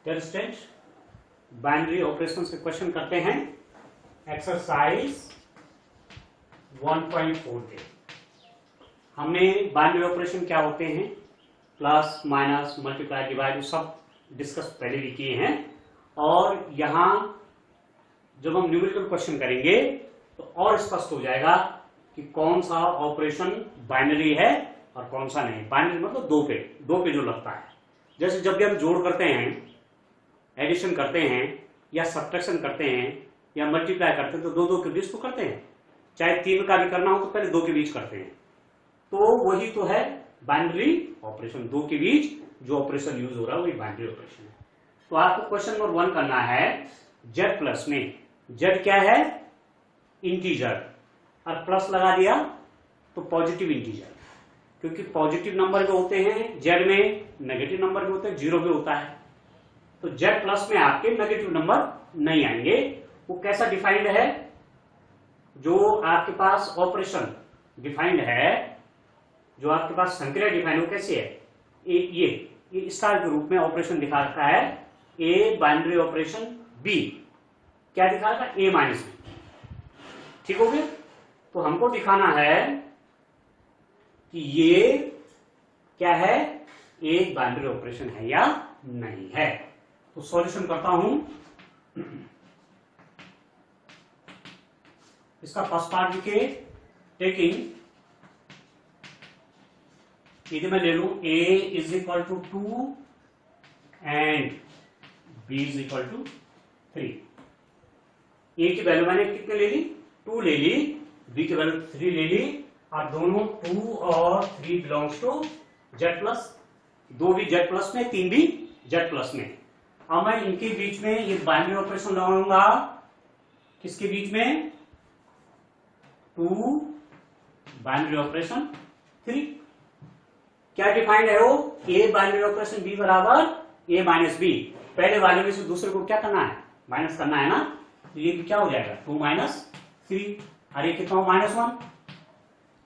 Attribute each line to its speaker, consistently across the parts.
Speaker 1: Dear student, binary operations के question करते हैं। एक्सरसाइज 1.4 के हमने बाइनरी ऑपरेशन क्या होते हैं, प्लस माइनस मल्टीप्लाई डिवाइड, सब डिस्कस पहले भी किए हैं। और यहां जब हम न्यूमेरिकल क्वेश्चन करेंगे तो और स्पष्ट हो जाएगा कि कौन सा ऑपरेशन बाइनरी है और कौन सा नहीं। बाइनरी मतलब दो पे जो लगता है। जैसे जब भी हम जोड़ करते हैं, एडिशन करते हैं या सब्ट्रैक्शन करते हैं या मल्टीप्लाई करते हैं तो दो के बीच तो करते हैं। चाहे 3 का भी करना हो तो पहले 2 के बीच करते हैं। तो वही तो है बाइनरी ऑपरेशन। 2 के बीच जो ऑपरेशन यूज हो रहा है वही बाइनरी ऑपरेशन है। तो आपको क्वेश्चन नंबर 1 करना है जेड प्लस में। जेड क्या है? इंटीजर, और प्लस लगा दिया तो पॉजिटिव इंटीजर, क्योंकि पॉजिटिव नंबर जो होते हैं जेड में, नेगेटिव नंबर भी होते हैं, 0 भी होता है। तो जेड प्लस में आपके नेगेटिव नंबर नहीं आएंगे। वो कैसा डिफाइंड है? जो आपके पास ऑपरेशन डिफाइंड है, जो आपके पास संक्रिया डिफाइंड, वो कैसी है? ये स्टार के रूप में ऑपरेशन दिखा रखा है। ए बाइनरी ऑपरेशन, बी क्या दिखा रखा है? ए माइनस बी। ठीक हो गया? तो हमको दिखाना है कि ये क्या है, एक बाइनरी ऑपरेशन है या नहीं है। तो सॉल्यूशन करता हूं। इसका फर्स्ट पार्ट लिखे, टेकिंग, यदि मैं ले लू a is equal to 2 and b is equal to 3। a की वैल्यू मैंने कितने ले ली? 2 ले ली, b की वैल्यू 3 ले ली, और दोनों 2 और 3 बिलोंग्स टू जेड प्लस। 2 भी जेड प्लस में, 3 भी जेड प्लस में। अब मैं इनके बीच में ये बाइनरी ऑपरेशन लगाऊंगा। किसके बीच में? 2 बाइनरी ऑपरेशन 3। क्या डिफाइंड है वो? ए बाइनरी ऑपरेशन बी बराबर ए माइनस बी। पहले वाले में से दूसरे को क्या करना है? माइनस करना है ना। तो ये क्या हो जाएगा? 2 माइनस 3, और ये कितना हो? -1।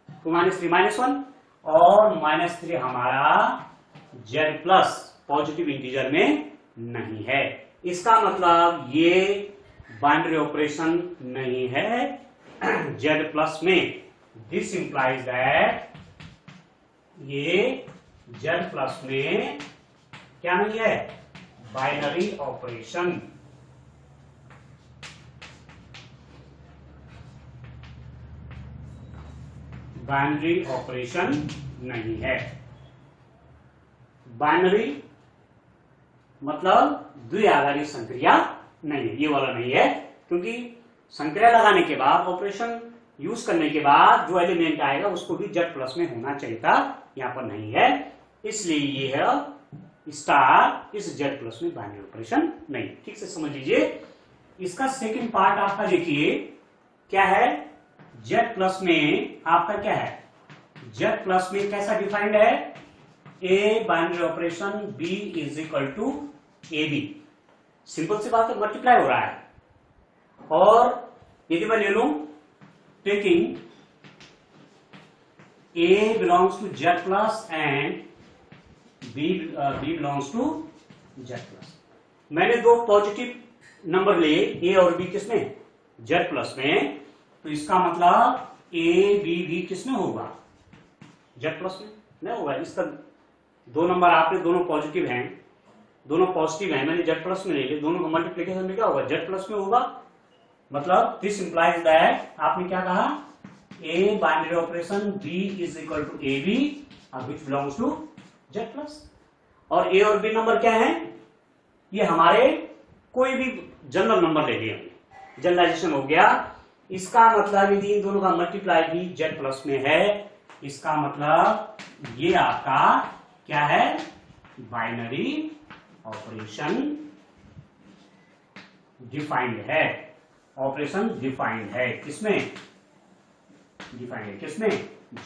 Speaker 1: 2 माइनस 3 -1, और -3 हमारा जेड प्लस पॉजिटिव इंटीजर में नहीं है। इसका मतलब ये बाइनरी ऑपरेशन नहीं है जेड प्लस में। दिस इंप्लाइज दैट ये जेड प्लस में क्या नहीं है? Binary operation. बाइनरी ऑपरेशन नहीं है। बाइनरी मतलब द्विआधारी संक्रिया नहीं है, ये वाला नहीं है। क्योंकि संक्रिया लगाने के बाद, ऑपरेशन यूज करने के बाद जो एलिमेंट आएगा उसको भी जेड प्लस में होना चाहिए था, यहां पर नहीं है। इसलिए ये है स्टार इस जेड प्लस में बाइनरी ऑपरेशन नहीं। ठीक से समझ लीजिए। इसका सेकंड पार्ट आपका देखिए क्या है। जेड प्लस में आपका क्या है? जेड प्लस में कैसा डिफाइंड है? ए binary operation B is equal to A B. Simple सी बात है, मल्टीप्लाई हो रहा है। और यदि मैं ले लू taking A belongs to Z plus and B belongs to Z plus। मैंने 2 पॉजिटिव नंबर लिए A और B किसमें? Z प्लस में। तो इसका मतलब A B भी किसमें होगा? Z प्लस में नहीं होगा। इसका 2 नंबर आपने दोनों पॉजिटिव हैं, दोनों पॉजिटिव हैं, मैंने Z प्लस में ले लिए, दोनों का मल्टीप्लीकेशन में क्या होगा? Z प्लस में होगा। मतलब दिस इंप्लाइज दैट आपने क्या कहा? A binary operation B is equal to A b, which belongs to Z plus. और A और B नंबर क्या है? ये हमारे कोई भी जनरल नंबर ले लिया, जनरलाइजेशन हो गया। इसका मतलब यदि इन दोनों का मल्टीप्लाई भी जेड प्लस में है, इसका मतलब ये आपका क्या है? बाइनरी ऑपरेशन डिफाइंड है। ऑपरेशन डिफाइंड है किसमें? डिफाइंड है किसमें?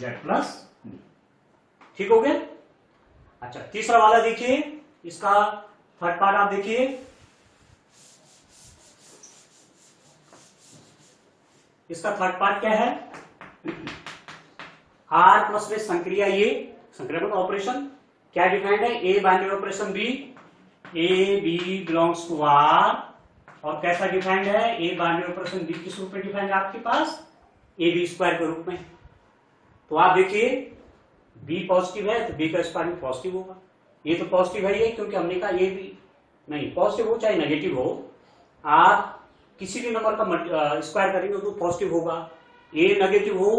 Speaker 1: Z plus. ठीक हो गया? अच्छा, तीसरा वाला देखिए। इसका थर्ड पार्ट आप देखिए। इसका थर्ड पार्ट क्या है? आर प्लस में संक्रिया, ये संक्रिया मतलब ऑपरेशन क्या डिफाइंड है? ए binary operation b a B belongs to R, और कैसा डिफाइंड है, ए बाइनरी ऑपरेशन बी किस रूप में डिफाइंड है आपके पास, ए बी स्क्वायर के रूप में। तो आप देखिए बी पॉजिटिव है तो बी का स्क्वायर भी पॉजिटिव होगा। ये तो पॉजिटिव है ये, क्योंकि हमने कहा ये भी नहीं पॉजिटिव हो चाहे नेगेटिव हो, आप किसी भी नंबर का स्क्वायर करेंगे तो पॉजिटिव होगा। ए नेगेटिव हो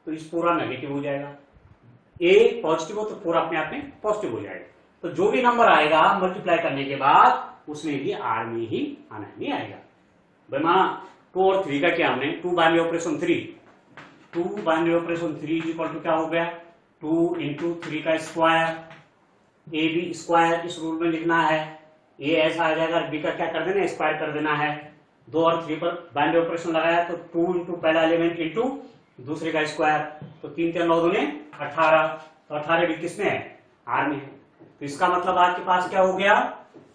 Speaker 1: तो इस पूरा नेगेटिव हो जाएगा, ए पॉजिटिव हो तो पूरा अपने आप में पॉजिटिव हो जाएगा। तो जो भी नंबर आएगा मल्टीप्लाई करने के बाद उसमें भी आर में ही आना नहीं आएगा। भाई माना 2 और 3 का क्या, हमने 2 binary operation 3, 2 binary operation 3 is equal to क्या हो गया, 2 इंटू 3 का स्क्वायर, ए बी स्क्वायर इस रूल में लिखना है। ए ऐसा आ जाएगा, बी का क्या कर देना है, स्क्वायर कर देना है। 2 और 3 पर बाइनरी ऑपरेशन लगाया तो 2 इंटू पहला एलिमेंट इंटू दूसरे का स्क्वायर, तो 3 3 9 दूने 18, तो 18 भी किसमें है, आर में है। तो इसका मतलब आपके पास क्या हो गया,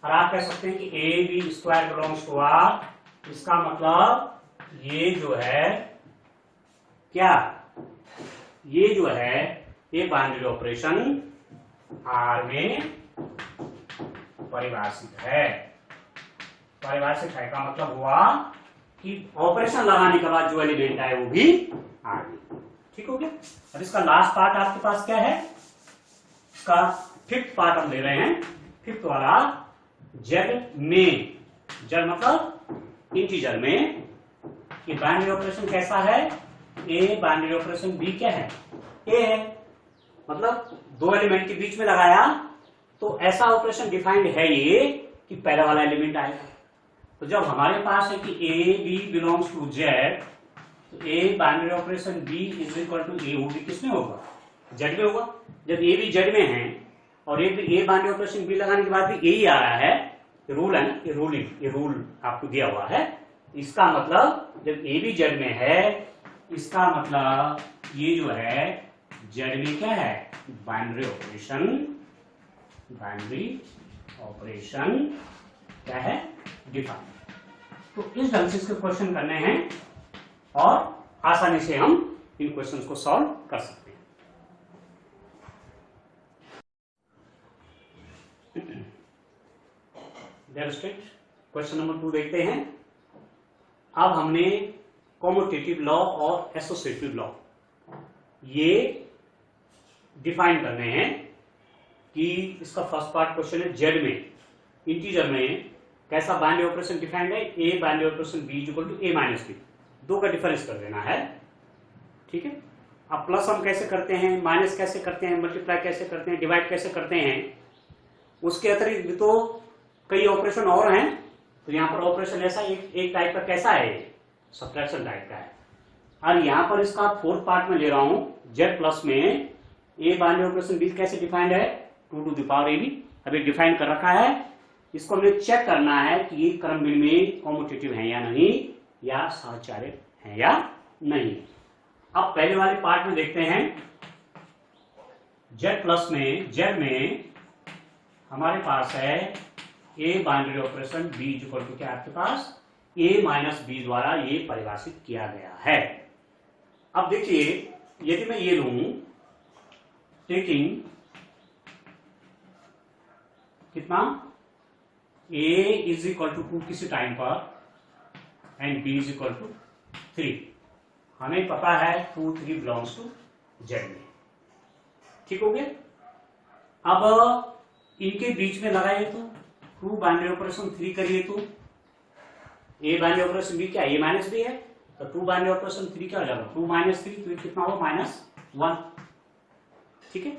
Speaker 1: और आप कह सकते हैं कि ए b square belongs to R. इसका मतलब ये जो है क्या, ये जो है ये बाइनरी ऑपरेशन आर में परिभाषित है। परिभाषित है का मतलब हुआ कि ऑपरेशन लगाने के बाद जो एलिमेंट आए वो भी आर में। ठीक हो गया। और इसका लास्ट पार्ट आपके पास क्या है, इसका 5th पार्ट हम ले रहे हैं, 5th वाला जेड में, जेड मतलब इंटीजर में, कि बाइनरी ऑपरेशन कैसा है, ए बाइनरी ऑपरेशन बी क्या है, ए है, मतलब 2 एलिमेंट के बीच में लगाया तो ऐसा ऑपरेशन डिफाइंड है ये कि पहला वाला एलिमेंट आएगा। तो जब हमारे पास है कि A B belongs to Z, तो A binary operation B is equal to A होगी किसमें होगा, जेड में होगा। जब ए बी जेड में है और ए बाइनरी ऑपरेशन बी लगाने के बाद भी ए ही आ रहा है, रूल है ना, ये रूल आपको दिया हुआ है। इसका मतलब जब ए बी जेड में है, इसका मतलब ये जो है जेड में क्या है, बाइनरी ऑपरेशन क्या है, डिफाइन। तो इस ढंग से इसके क्वेश्चन करने हैं और आसानी से हम इन क्वेश्चंस को सॉल्व कर सकते हैं। क्वेश्चन नंबर 2 देखते हैं। अब हमने कॉम्यूटेटिव लॉ और एसोसिएटिव लॉ ये डिफाइन करने हैं कि इसका फर्स्ट पार्ट क्वेश्चन है, जेड में इंटीजर में कैसा बाइनरी ऑपरेशन डिफाइंड है, ए binary operation b equal to a minus b, 2 का डिफरेंस कर देना है। ठीक है। अब प्लस हम कैसे करते हैं, माइनस कैसे करते हैं, मल्टीप्लाई कैसे करते हैं, डिवाइड कैसे करते हैं, उसके अतिरिक्त भी तो कई ऑपरेशन और हैं। तो यहाँ पर ऑपरेशन ऐसा एक टाइप का कैसा है, सब्ट्रैक्शन टाइप का है। और यहाँ पर इसका 4th पार्ट में ले रहा हूं, जेड प्लस में ए बाइनरी ऑपरेशन बी कैसे डिफाइंड है, 2 to the power A b, अभी डिफाइन कर रखा है। इसको हमें चेक करना है कि ये क्रम में कॉम्यूटेटिव है या नहीं, या सहचारित है या नहीं। अब पहले वाले पार्ट में देखते हैं, जेड प्लस में, जेड में हमारे पास है ए binary operation b equal to क्या आपके पास, ए माइनस बी द्वारा ये परिभाषित किया गया है। अब देखिए यदि मैं ये लूं, टेकिंग कितना, a इज इक्वल टू 2 किसी टाइम पर and b is equal to 3, हमें पता है 2 3 बिलोंग्स टू जेड में। ठीक हो गया। अब इनके बीच में लगाइए तो 2 बाइनरी ऑपरेशन 3 करिए तो a बाइनरी ऑपरेशन b क्या, a माइनस बी है, तो 2 बाइनरी ऑपरेशन 3 क्या हो जाएगा, 2 माइनस 3, तो कितना हो, -1। ठीक है।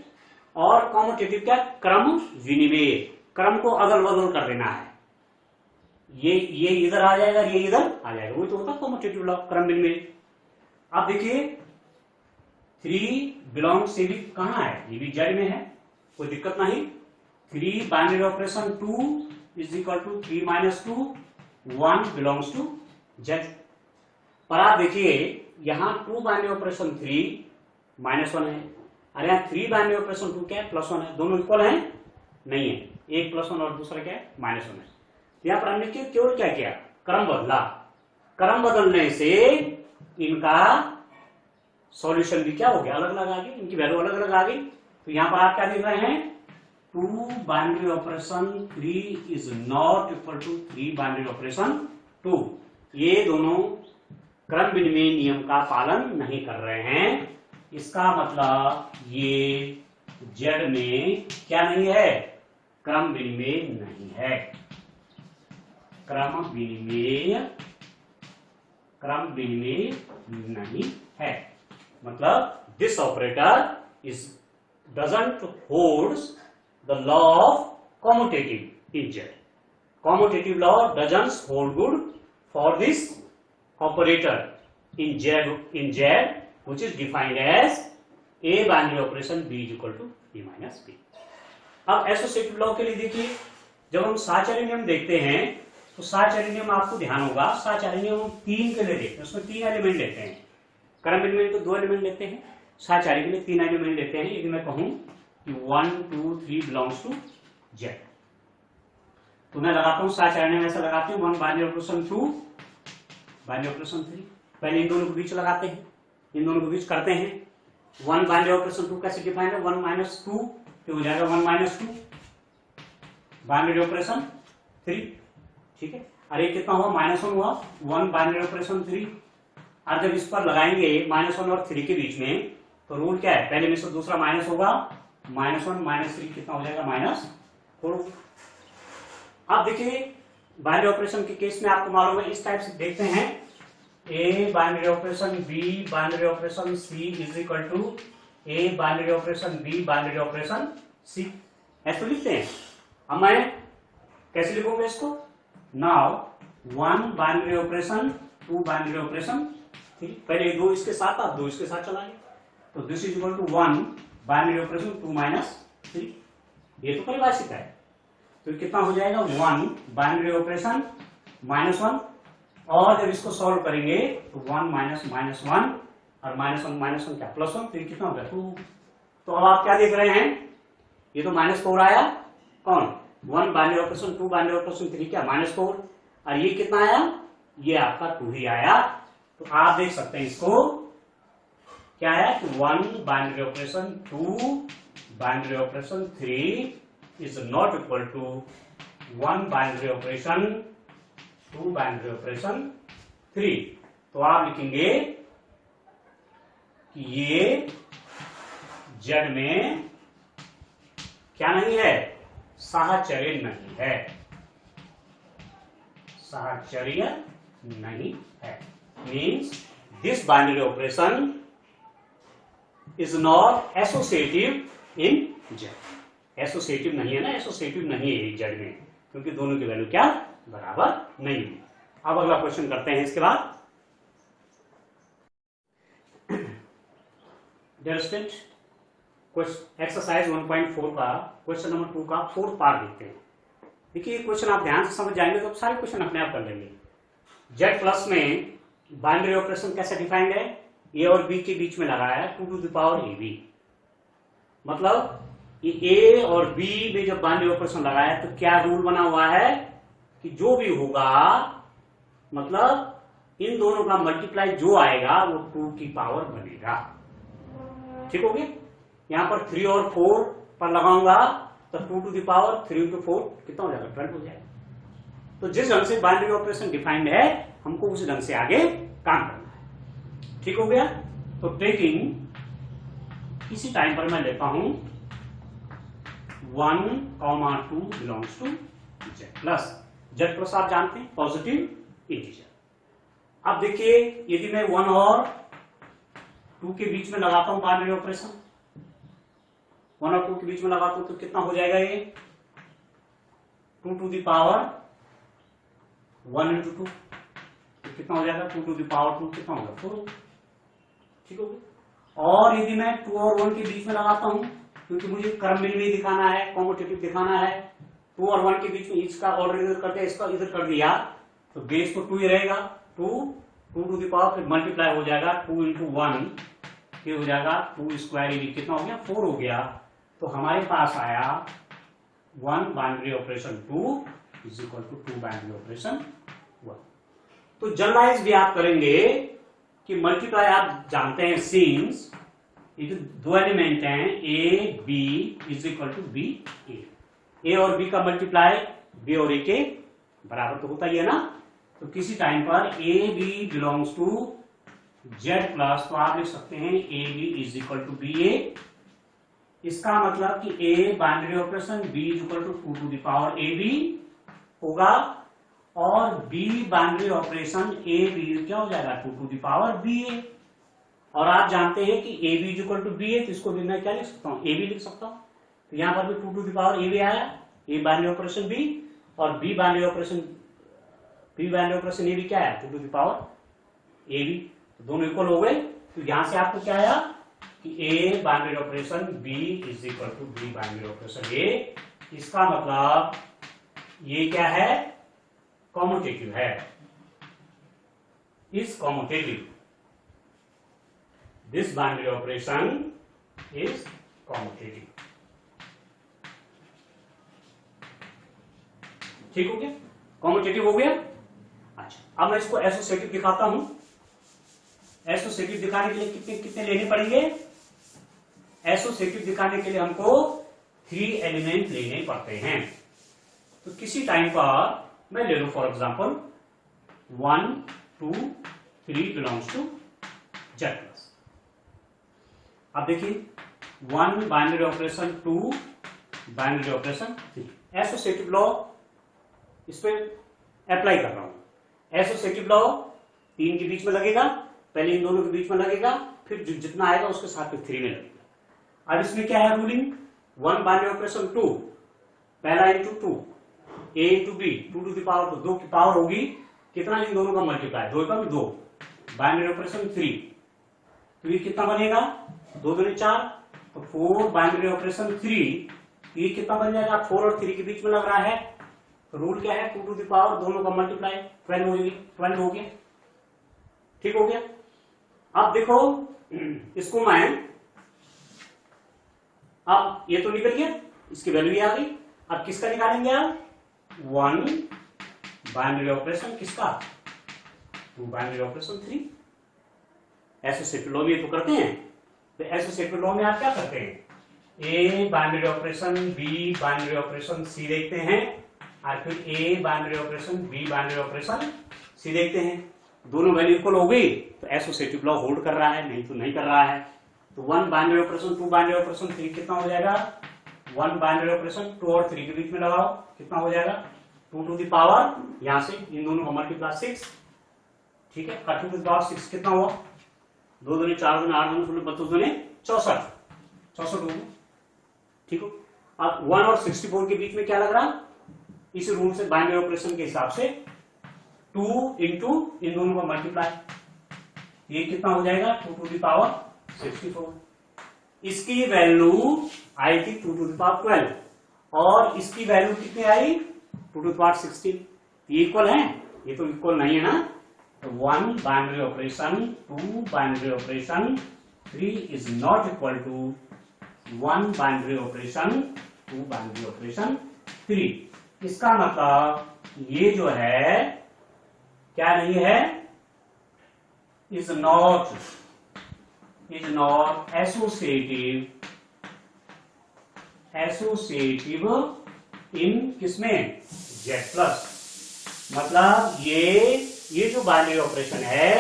Speaker 1: और कॉम्यूटेटिव क्या, क्रम विनिमय, क्रम को अदल बदल कर देना है, ये इधर आ जाएगा, ये इधर आ जाएगा, वही तो होता है कॉम्यूटेटिव लॉ, क्रम विनिमय। अब देखिए 3 बिलोंग्स से भी कहां है, ये भी जेड में है, कोई दिक्कत नहीं। 3 binary operation 2 is equal to 3 minus 2, 1 belongs to Z. पर आप देखिए यहां 2 बाइनरी ऑपरेशन 3 -1 है, और यहाँ 3 बाइनरी ऑपरेशन 2 क्या है, +1 है, दोनों इक्वल है नहीं है, एक +1 और दूसरा क्या है, -1 है। यहाँ पर हमने केवल क्या किया, क्रम बदला, क्रम बदलने से इनका सॉल्यूशन भी क्या हो गया, अलग अलग आ गई, इनकी वैल्यू अलग अलग आ गई। तो यहाँ पर आप क्या देख रहे हैं, 2 binary operation 3 is not equal to 3 binary operation 2। ये दोनों क्रम विनिमय नियम का पालन नहीं कर रहे हैं। इसका मतलब ये Z में क्या नहीं है, क्रम विनिमय नहीं है। क्रम विनिमय नहीं है, मतलब this operator is doesn't holds the law of commutative in Z. Commutative law doesn't hold good for this operator in Z, which is defined as A binary operation B is equal to B minus B. अब associative law के लिए देखिए, जब हम साहचर्य नियम देखते हैं तो साहचर्य नियम आपको ध्यान होगा, साहचर्य नियम हम 3 के लिए देखते हैं, उसमें 3 एलिमेंट लेते हैं। क्रम विनिमय तो 2 एलिमेंट लेते हैं, साहचर्य के लिए 3 एलिमेंट लेते हैं। यदि मैं कहूं कि 1 2 3 बिलोंग्स टू Z, तो मैं लगाता हूं साहचर्य में ऐसा लगाते हैं 1 बाइनरी ऑपरेशन 2 बाइनरी ऑपरेशन 3। पहले इन दोनों के बीच लगाते हैं, इन दोनों के बीच करते हैं। 1 बाइनरी ऑपरेशन 2 कैसे डिफाइन है, 1 माइनस 2 तो हो जाएगा 1 माइनस 2 बाइनरी ऑपरेशन 3, ठीक है। अरे कितना हुआ, -1 हुआ, 1 बाइनरी ऑपरेशन 3। और जब इस पर लगाएंगे -1 और 3 के बीच में, तो रूल क्या है, पहले में से दूसरा माइनस होगा, -1 -3 कितना हो जाएगा, -4। अब देखिए बाइनरी ऑपरेशन के केस में आपको मालूम है, इस टाइप से देखते हैं, A binary operation B binary operation C is equal to A binary operation B binary operation C, ऐसे लिखते हैं। अब मैं कैसे लिखूंगा इसको, now 1 binary operation 2 binary operation 3, पहले 2 इसके साथ आप 2 इसके साथ चलाएंगे, तो this is equal to 1 binary operation 2 minus 3, ये तो परिभाषित है। तो कितना हो जाएगा, 1 बाइनरी ऑपरेशन -1, और जब इसको सॉल्व करेंगे तो 1 माइनस -1 और -1 क्या +1, फिर कितना हो गया 2। तो अब आप क्या देख रहे हैं, ये तो -4 आया, कौन 1 बाइनरी ऑपरेशन 2 बाइनरी ऑपरेशन 3 क्या -4, और ये कितना आया, ये आपका 2 ही आया। तो आप देख सकते हैं इसको क्या है कि 1 binary operation 2 binary operation 3 is not equal to 1 binary operation 2 binary operation 3। तो आप लिखेंगे कि ये Z में क्या नहीं है, साहचर्य नहीं है, साहचर्य नहीं है, means this binary operation is not associative in Z। Associative नहीं है ना, एसोसिएटिव नहीं है Z में, क्योंकि दोनों की वैल्यू क्या बराबर नहीं है। अब अगला क्वेश्चन करते हैं इसके बाद। डियर स्टूडेंट, एक्सरसाइज 1.4 का क्वेश्चन नंबर 2 का 4th पार्ट देखते हैं। देखिए क्वेश्चन आप ध्यान से समझ जाएंगे तो सारे क्वेश्चन अपने आप कर लेंगे। Z प्लस में बाइनरी ऑपरेशन कैसे डिफाइंड है, A और B के बीच में लगाया है 2 to the power AB, मतलब ये A और B में जब बाइनरी ऑपरेशन लगाया तो क्या रूल बना हुआ है कि जो भी होगा, मतलब इन दोनों का मल्टीप्लाई जो आएगा वो 2 की पावर बनेगा, ठीक हो गया। यहां पर 3 और 4 पर लगाऊंगा तो 2 to the power 3 into 4 कितना हो जाएगा, 12 हो जाएगा। तो जिस ढंग से बाइनरी ऑपरेशन डिफाइंड है, हमको उसी ढंग से आगे काम करना है, ठीक हो गया। तो टेकिंग इसी टाइम पर मैं लेता हूं 1, 2 बिलोंग्स टू Z प्लस आप जानते हैं पॉजिटिव इंटीजर। अब देखिए यदि मैं 1 और 2 के बीच में लगाता हूं बाइनरी ऑपरेशन, 1 और 2 के बीच में लगाता हूं तो कितना हो जाएगा, ये 2 to the power 1 into 2, तो कितना हो जाएगा 2 to the power 2 कितना होगा 4, ठीक हो गया। और यदि मैं 2 और 1 के बीच में लगाता हूं, क्योंकि मुझे क्रम विनिमय दिखाना है, कॉम्यूटेटिव दिखाना है, 2 और 1 के बीच में इसका ऑर्डर इधर कर दिया, इसका इधर कर दिया, तो बेस तो 2 ही रहेगा, 2 to the power फिर मल्टीप्लाई हो जाएगा 2 into 1, फिर हो जाएगा 2 स्क्वायर, कितना हो गया 4 हो गया। तो हमारे पास आया 1 binary operation 2 is equal to 2 binary operation 1। तो जनरलाइज भी आप करेंगे कि मल्टीप्लाई आप जानते हैं, सिंस ये जो दो एलिमेंट हैं A B is equal to B A और बी का मल्टीप्लाई बी और ए के बराबर तो होता ही है ना। तो किसी टाइम पर A B belongs to Z plus, तो आप लिख सकते हैं A B is equal to B A. इसका मतलब कि A binary operation B is equal to 2 to the power A B होगा और B binary operation A B क्या हो जाएगा 2 to the power B A. और आप जानते हैं कि ए B is equal to B A, तो इसको भी मैं क्या लिख सकता हूं ए बी लिख सकता हूं। तो यहां पर भी 2 to the power A b आया, ए बाइनरी ऑपरेशन बी और B binary operation A B क्या है 2 to the power A b, तो दोनों इक्वल हो गए। तो यहां से आपको क्या आया कि A binary operation B is equal to B binary operation A. इसका मतलब ये क्या है कॉम्यूटेटिव है, is commutative, this binary operation is commutative. ठीक हो गया, कॉम्यूटेटिव हो गया। अच्छा, अब मैं इसको एसोसिएटिव दिखाता हूं। एसोसिएटिव दिखाने के लिए कितने कितने लेने पड़ेंगे? एसोसिएटिव दिखाने के लिए हमको 3 एलिमेंट लेने पड़ते हैं। तो किसी टाइम पर मैं ले लू for example 1 2 3 belongs to Z plus. अब देखिए 1 binary operation 2 binary operation 3, associative law इस पे अप्लाई कर रहा हूं। एसोसिएटिव लॉ 3 के बीच में लगेगा, पहले इन दोनों के बीच में लगेगा, फिर जितना आएगा उसके साथ में 3 में लगेगा। अब इसमें क्या है रूलिंग 1 बाइनरी ऑपरेशन 2 पहला into 2 a into b 2 to the power 2 की पावर होगी कितना इन दोनों का मल्टीप्लाई 2 का भी 2 बाइनरी ऑपरेशन 3, तो ये कितना बनेगा 2 दूनी 4, तो 4 बाइनरी ऑपरेशन 3, ये कितना बन जाएगा 4 और 3 के बीच में लग रहा है। रूल क्या है 2 टू द पावर दोनों का मल्टीप्लाई 12 हो गया। ठीक हो गया। अब देखो इसको मैं, अब ये तो निकल गया, इसकी वैल्यू आ गई। अब किसका निकालेंगे आप 1 बाइनरी ऑपरेशन किसका 2 बाइनरी ऑपरेशन 3। एसोसिएटिव लॉ में ये तो करते हैं। तो एसोसिएटिव लॉ में आप क्या करते हैं A binary operation B binary operation C देखते हैं और फिर A binary operation B binary operation C देखते हैं। दोनों वैल्यू इक्वल हो गई तो एसोसिएटिव लॉ होल्ड कर रहा है, नहीं तो नहीं कर रहा है। तो 1 बाइनरी ऑपरेशन 2 बाइनरी ऑपरेशन 3 कितना हो जाएगा 1 बाइनरी ऑपरेशन 2 और 3 के बीच में लगाओ कितना हो जाएगा 2 टू द पावर, यहां से इन दोनों का मल्टीप्लाई 6। ठीक है, 2 टू द पावर 6 कितना हुआ 2 दूनी 4 दूनी 8 दूनी 16 32 दूनी 64 हो गया। ठीक हो। अब 1 और 64 के बीच में क्या लग रहा इस रूल से बाइनरी ऑपरेशन के हिसाब से 2 इंटू इन दोनों का मल्टीप्लाई, ये कितना हो जाएगा 2 टू द पावर 64। इसकी वैल्यू आई थी 2 टू द पावर 12 और इसकी वैल्यू कितनी आई 2 टू द पावर 16। ये इक्वल है, ये तो इक्वल नहीं है ना। तो 1 binary operation 2 binary operation 3 is not equal to 1 binary operation 2 binary operation 3। इसका मतलब ये जो है क्या नहीं है इज नॉट एसोसिएटिव इन किसमें जेड प्लस। मतलब ये जो बाइनरी ऑपरेशन है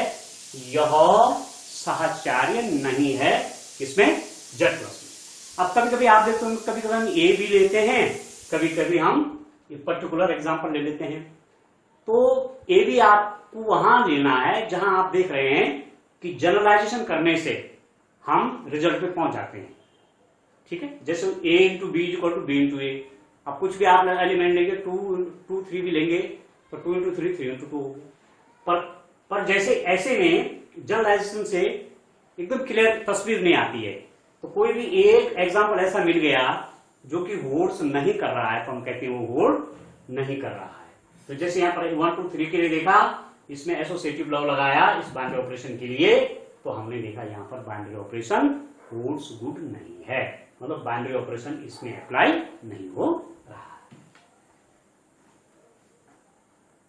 Speaker 1: यह साहचर्य नहीं है किसमें जेड प्लस में। अब कभी कभी आप देखते हो कभी कभी हम ए बी लेते हैं, कभी कभी हम पर्टिकुलर एग्जांपल ले लेते हैं। तो ए बी आपको वहां लेना है जहां आप देख रहे हैं कि जनरलाइजेशन करने से हम रिजल्ट पे पहुंच जाते हैं। ठीक है, जैसे a into B equal to B into A. अब कुछ भी आप एलिमेंट लेंगे 2 3 भी लेंगे तो 2 इंटू 3 3 इंटू 2 हो गया। पर जैसे ऐसे में जनरलाइजेशन से एकदम क्लियर तस्वीर नहीं आती है। तो कोई भी एक एग्जाम्पल ऐसा मिल गया जो कि होल्ड्स नहीं कर रहा है तो हम कहते हैं वो होल्ड नहीं कर रहा है। तो जैसे यहाँ पर 1 2 3 के लिए देखा, इसमें एसोसिएटिव लॉ लगाया इस बाइनरी ऑपरेशन के लिए, तो हमने देखा यहाँ पर बाइनरी ऑपरेशन होल्ड्स गुड नहीं है, मतलब बाइनरी ऑपरेशन इसमें अप्लाई नहीं हो